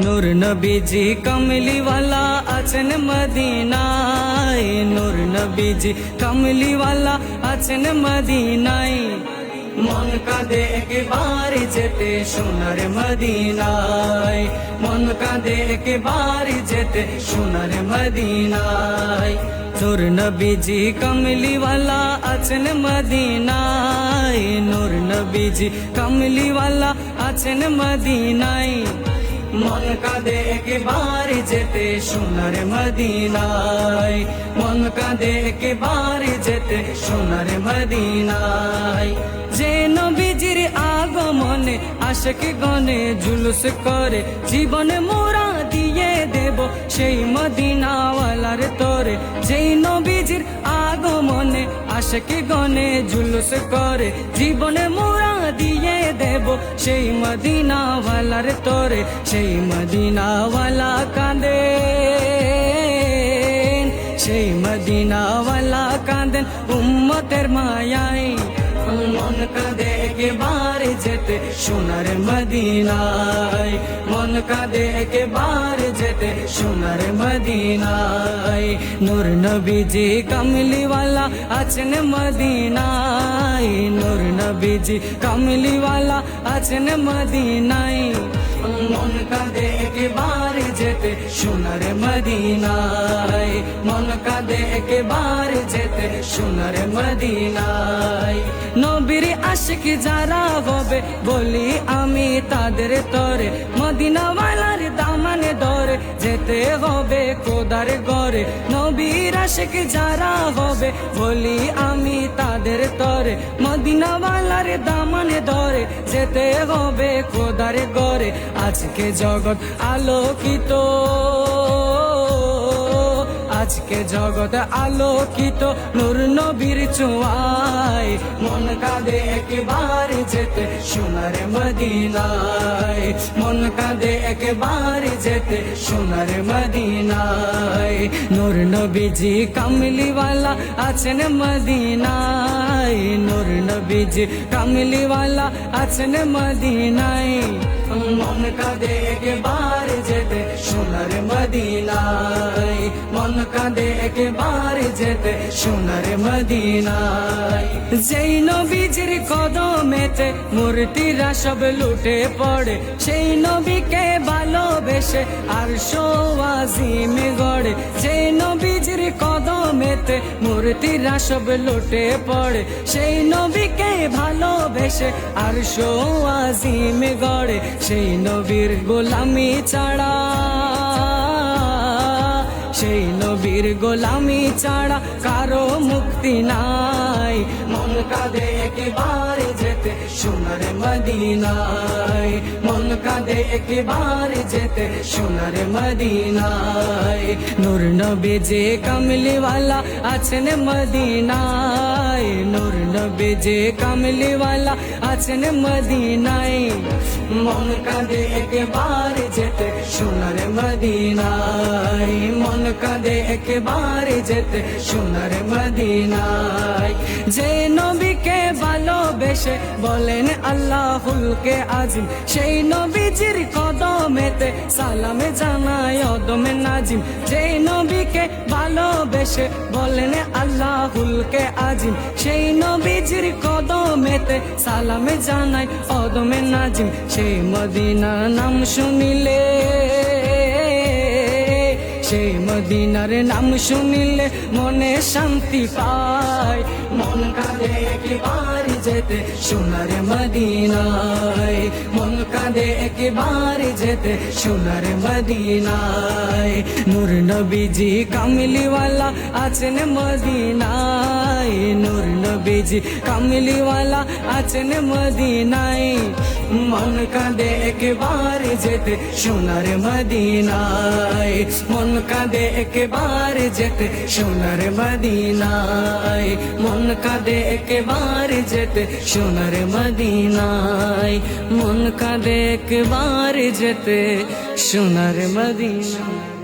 নূর নবীজি কমলিওয়ালা আছেন মদিনায়, নূর নবীজি কমলিওয়ালা আছেন মদিনায়। মন কাঁদে একবার যেতে সোনার মদিনায়, মন কাঁদে একবার যেতে সোনার মদিনায়। নূর নবীজি কমলিওয়ালা আছেন মদিনায়, নূর নবীজি কমলিওয়ালা আছেন মদিনায়। মন কাঁদে একবার যেতে সোনার মদিনায়, মন কাঁদে একবার যেতে সোনার মদিনায়। যে নবীজির আগমনে আশিক গনে জুলুস করে, জীবনে মোরা দিয়ে দেব সেই মদিনাওয়ালার তরে। যেই নবীজির আগমনে আশিক গনে জুলুস করে, জীবনে মোরা দিয়ে দেব সেই মদিনাওয়ালার তরে। সেই মদিনাওয়ালা কাঁদেন, সেই মদিনাওয়ালা কাঁদেন উম্মতের মায়ায়। মন কাঁদে একবার যেতে সোনার মদিনায়, মন কাঁদে একবার যেতে সোনার মদিনায়। নূর নবীজি কমলিওয়ালা আছেন মদিনায়, নূর নবীজি কমলিওয়ালা আছেন মদিনায়। মন কাঁদে একবার যেতে সোনার মদিনায়, মন কাঁদে একবার যেতে সোনার মদিনায়। নবীর আশিক যারা হবে বলি আমি তাদের তরে, মদিনাওয়ালার দামানে ধরে যেতে হবে খোদার ঘরে। নবীর আশিক যারা হবে বলি আমি তাদের তরে, মদিনাওয়ালার দামানে ধরে যেতে হবে খোদার ঘরে। আজকে জগৎ আলোকিত, আজকে জগৎ আলোকিত নূর নবীর ছোঁয়ায়। মন কাঁদে একবার যেতে সোনার মদিনায়, মন কাঁদে একবার যেতে সোনার মদিনায়। নূর নবীজি কমলিওয়ালা আছেন মদিনায়, নূর নবীজি কমলিওয়ালা আছেন মদিনায়। মন কাঁদে একবার যেতে সোনার মদিনায়, মন কাঁদে একবার যেতে সোনার মদিনায়। যেই নবীজির কদমেতে মূর্তিরা সব লুটে পড়ে, সেই নবীকে ভালোবেসে আরশো আজিম গড়ে। যেই নবীজির কদমেতে মূর্তিরা সব লুটে পড়ে, সেই নবীকে ভালোবেসে আরশো আজিম গড়ে। সেই নবীর গোলামি ছাড়া, সেই নবীর গোলামি ছাড়া কারো মুক্তি নাই। মন কাঁদে একবার যেতে সোনার মদিনায়, মন কাঁদে একবার যেতে সোনার মদিনায়। নূর নবীজি কমলিওয়ালা আছেন মদিনায়, নূর নবীজি কমলিওয়ালা আছেন মদিনায়। মন কাঁদে একবার যেতে সোনার মদিনায়, মন কাঁদে একবার যেতে সোনার মদিনায়। যে নবীকে ভালোবেসে বলেন আল্লাহুল কে আজিম, সেই নবীজির কদমেতে সালামে জানায় অদমে নাজিম। যে নবীকে ভালোবেসে বলেন আল্লাহুল কে আজিম, সেই নবীজির কদমেতে সালামে জানায় অদমে নাজিম। সেই মদিনা নাম শুনিলে, সেই মদিনার নাম শুনিলে মনে শান্তি পায়। মন কাঁদে একবার যেতে সোনার মদিনায়, মন কাঁদে একবার যেতে সোনার মদিনায়। নূর নবীজি কমলিওয়ালা আছেন মদিনায়, নূর নবীজি কমলিওয়ালা আছেন মদিনায়। মন কাঁদে একবার যেতে সোনার মদিনায়, মন কাঁদে একবার যেতে সোনার মদিনায়। মন কাঁদে একবার যেতে সোনার মদিনায়, মন কাঁদে একবার যেতে সোনার মদিনায়।